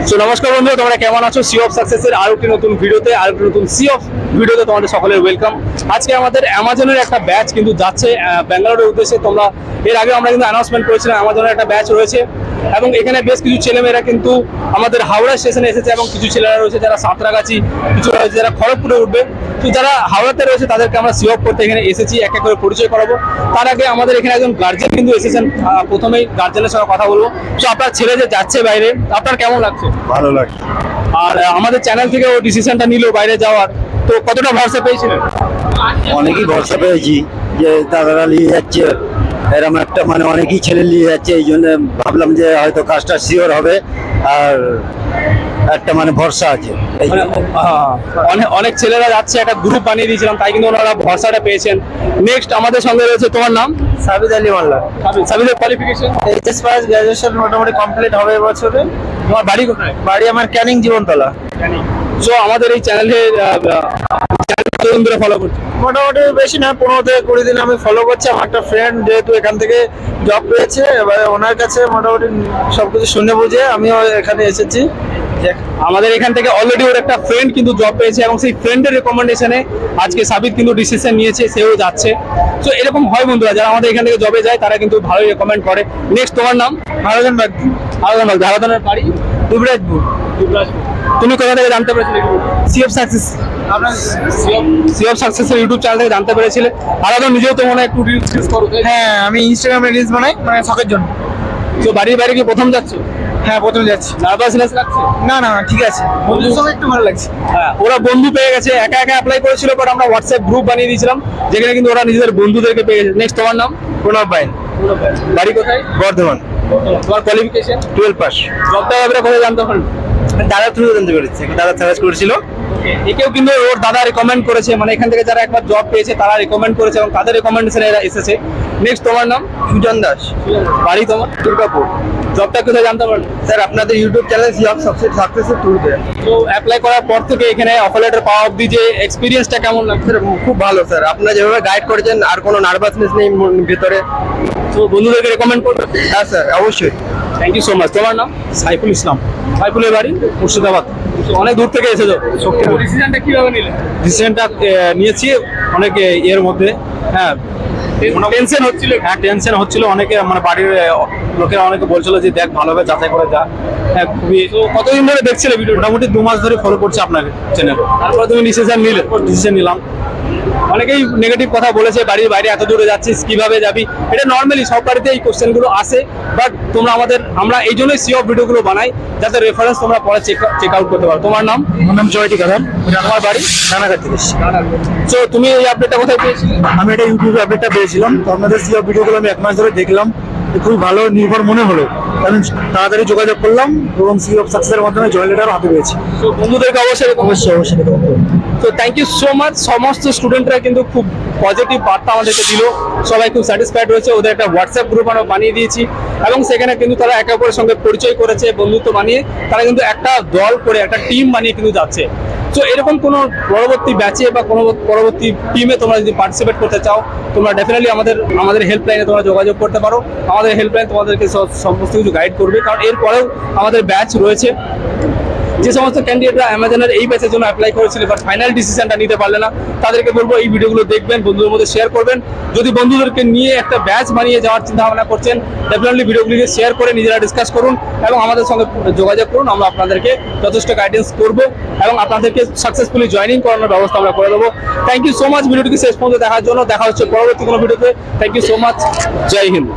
So নমস্কার বন্ধু, তোমরা কেমন আছো? সি অফ সাকসেসের আরো একটি নতুন ভিডিওতে, আরো একটি নতুন সি অফ ভিডিওতে তোমাদের সকলের ওয়েলকাম। আজকে আমাদের অ্যামাজনের একটা ব্যাচ কিন্তু যাচ্ছে ব্যাঙ্গালোরের উদ্দেশ্যে। তোমরা এর আগে আমরা কিন্তু অ্যানাউন্সমেন্ট করেছিলাম অ্যামাজনের একটা ব্যাচ রয়েছে, এবং এখানে বেশ কিছু ছেলেমেয়েরা কিন্তু আমাদের হাওড়া স্টেশনে এসেছে, এবং কিছু ছেলেরা রয়েছে যারা সাঁতরাগাছি, কিছু রয়েছে যারা খড়গপুরে উঠবে। তো যারা হাওড়াতে রয়েছে তাদেরকে আমরা সি অফ করতে এখানে এসেছি, এক এক করে পরিচয় করাবো। তার আগে আমাদের এখানে একজন গার্জেন কিন্তু এসেছেন, প্রথমেই গার্জেনের সঙ্গে কথা বলবো। তো আপনার ছেলে যে যাচ্ছে বাইরে, আপনার কেমন লাগছে? ভালো লাগছে। আর আমাদের চ্যানেল থেকে ও ডিসিশনটা নিল বাইরে যাওয়ার, তো কতটা ভরসা পেয়েছিলেন? অনেকই ভরসা পেয়েছি যে দাদারা নিয়ে যাচ্ছে, এরকম একটা মানে অনেকই ছেলে নিয়ে যাচ্ছে, এই জন্য ভাবলাম যে হয়তো কাজটা শিওর হবে, আর একটা মানে ভরসা আছে। অনেক ছেলেরা যাচ্ছে, একটা গ্রুপ বানিয়ে দিয়েছিলাম, তাই কিন্তু ওনারা ভরসাটা পেয়েছেন। নেক্সট আমাদের সঙ্গে রয়েছে, তোমার নাম? সাবিদ আলী মাল্লা। সাবিদের কোয়ালিফিকেশন? এইচএস পাস, গ্রাজুয়েশন মোটামুটি কমপ্লিট হবে এবছরে। তোমার বাড়ি কোথায়? বাড়ি আমার ক্যানিং জীবনতলা। সো আমাদের এই চ্যানেলে কতদিন ধরে ফলো করছি? মোটামুটি বেশি না, 15 থেকে 20 দিন আমি ফলো করছি। আমার একটা ফ্রেন্ড যেহেতু এখান থেকে জব পেয়েছে, এবার ওনার কাছে মোটামুটি সবকিছু শুনে বুঝে আমিও এখানে এসেছি। আমাদের এখান থেকে অলরেডি ওর একটা ফ্রেন্ড কিন্তু জব পেয়েছে, এবং সেই ফ্রেন্ডের রেকমেন্ডেশনে আজকে সাবিত কিন্তু ডিসিশন নিয়েছে, সেও যাচ্ছে। তো এরকম হয় বন্ধুরা, যারা আমাদের এখান থেকে জবে যায় তারা কিন্তু ভালোই রেকমেন্ড করে। নেক্সট তোমার নাম? হারাধন বাগদি। হারাধনের বাড়ি দুবরাজপুর। তুমি কোথা থেকে জানতে পেরেছিলে? Sea of success. আপনার সি অফ সাকসেসের ইউটিউব চ্যানেল থেকে জানতে পেরেছিলে। হারাধন নিজেও তো মনে হয় একটু রিলস করো। হ্যাঁ, আমি ইনস্টাগ্রামে রিলস বানাই, মানে শখের জন্য। তো বাড়ির বাইরে কি প্রথম যাচ্ছ? হ্যাঁ, প্রথম যাচ্ছি। নার্ভাসনেস লাগছে? না না, ঠিক আছে, বন্ধুর সঙ্গে একটু ভালো লাগছে। হ্যাঁ, ওরা বন্ধু পেয়ে গেছে, একা একা অ্যাপ্লাই করেছিল, বাট আমরা হোয়াটসঅ্যাপ গ্রুপ বানিয়ে দিয়েছিলাম, যেখানে কিন্তু ওরা নিজেদের বন্ধুদেরকে পেয়ে গেছে। নেক্সট তোমার নাম? প্রণব বাইন। বাড়ি কোথায়? বর্ধমান। তোমার কোয়ালিফিকেশন? 12 পাস। জবটা ব্যাপারে কোথায় জানতে পারলেন? দাদা থ্রু জানতে পেরেছি, দাদা সাজেস্ট করেছিল। একেও কিন্তু ওর দাদা রেকমেন্ড করেছে, মানে এখান থেকে যারা একবার জব পেয়েছে তারা রেকমেন্ড করেছে, এবং তাদের রেকমেন্ডেশনে এরা এসেছে। নেক্সট তোমার নাম? সুজন দাস। বাড়ি তোমার? দুর্গাপুর। জবটা কোথায় জানতে পারলেন? স্যার, আপনাদের ইউটিউব চ্যানেল সি অফ সাকসেসের থ্রুতে। তো অ্যাপ্লাই করার পর থেকে এখানে অফার লেটার পাওয়া অবধি যে এক্সপিরিয়েন্সটা কেমন লাগছে? খুব ভালো স্যার, আপনারা যেভাবে গাইড করেছেন, আর কোনো নার্ভাসনেস নেই ভিতরে। তো বন্ধুদেরকে রেকমেন্ড করবেন? হ্যাঁ স্যার, অবশ্যই। Thank you so much. তোমার নাম? সাইফুল ইসলাম। সাইফুলের বাড়ি মুর্শিদাবাদ। অনেক দূর থেকে এসেছো, ডিসিশনটা কিভাবে নিলে? ডিসিশনটা নিয়েছি অনেক এর মধ্যে। হ্যাঁ, টেনশন হচ্ছিল? হ্যাঁ, টেনশন হচ্ছিল। অনেকে মানে বাড়ির লোকেরা অনেকে বলছিল যে দেখ ভালোভাবে যাচাই করে যা। হ্যাঁ, খুবই। তো কতদিন ধরে দেখছিলে ভিডিও? মোটামুটি 2 মাস ধরে ফলো করছি আপনাকে চ্যানেল। তারপরে তুমি ডিসিশন নিলে? ডিসিশন নিলাম। অনেকেই নেগেটিভ কথা বলেছে, বাড়ির বাইরে এত দূরে যাচ্ছিস কিভাবে যাবি। এটা নর্মালি সব বাড়িতে এই কোশ্চেনগুলো আসে, বাট তোমরা আমরা এই জন্যই সি অফ ভিডিওগুলো বানাই, যাতে রেফারেন্স তোমরা পরে চেক আউট করতে পারো। তোমার নাম? আমার নাম জয়টি কাদান। তোমার বাড়ি? রানাঘাট থেকে এসেছি। তো তুমি এই আপডেটটা কোথায় পেয়েছিলে? আমি এটা ইউটিউবে আপডেটটা পেয়েছিলাম, তো আপনাদের সি অফ ভিডিওগুলো আমি 1 মাস ধরে দেখলাম, খুবই ভালো নির্ভর মনে হলো, কারণ তাড়াতাড়ি যোগাযোগ করলাম এবং সি অফ সাকসেসের মাধ্যমে জয়েন লেটার হাতে পেয়েছি। তো বন্ধুদেরকে অবশ্যই অবশ্যই তো থ্যাংক ইউ সো মাচ। সমস্ত স্টুডেন্টরা কিন্তু খুব পজিটিভ বার্তা আমাদেরকে দিল, সবাই খুব স্যাটিসফাইড হয়েছে। ওদের একটা হোয়াটসঅ্যাপ গ্রুপ আমরা বানিয়ে দিয়েছি, এবং সেখানে কিন্তু তারা একে অপরের সঙ্গে পরিচয় করেছে, বন্ধুত্ব বানিয়ে তারা কিন্তু একটা দল করে একটা টিম বানিয়ে কিন্তু যাচ্ছে। তো এরকম কোনো পরবর্তী ব্যাচে বা কোনো পরবর্তী টিমে তোমরা যদি পার্টিসিপেট করতে চাও, তোমরা ডেফিনেটলি আমাদের হেল্পলাইনে তোমরা যোগাযোগ করতে পারো। আমাদের হেল্পলাইন তোমাদেরকে সমস্ত কিছু গাইড করবে, কারণ এরপরেও আমাদের ব্যাচ রয়েছে। যে সমস্ত ক্যান্ডিডেটরা অ্যামাজনের এই ব্যাচের জন্য অ্যাপ্লাই করেছিল বাট ফাইনাল ডিসিশনটা নিতে পারলে না, তাদেরকে বলবো এই ভিডিওগুলো দেখবেন, বন্ধুদের মধ্যে শেয়ার করবেন। যদি বন্ধুদেরকে নিয়ে একটা ব্যাচ বানিয়ে যাওয়ার চিন্তা ভাবনা করছেন, ডেফিনেটলি ভিডিওগুলিকে শেয়ার করে নিজেরা ডিসকাস করুন এবং আমাদের সঙ্গে যোগাযোগ করুন। আমরা আপনাদেরকে যথেষ্ট গাইডেন্স করবো এবং আপনাদেরকে সাকসেসফুলি জয়েনিং করানোর ব্যবস্থা আমরা করে দেবো। থ্যাংক ইউ সো মাচ ভিডিওটিকে শেষ পর্যন্ত দেখার জন্য। দেখা হচ্ছে পরবর্তী কোনো ভিডিওতে। Thank you so much. জয় হিন্দ।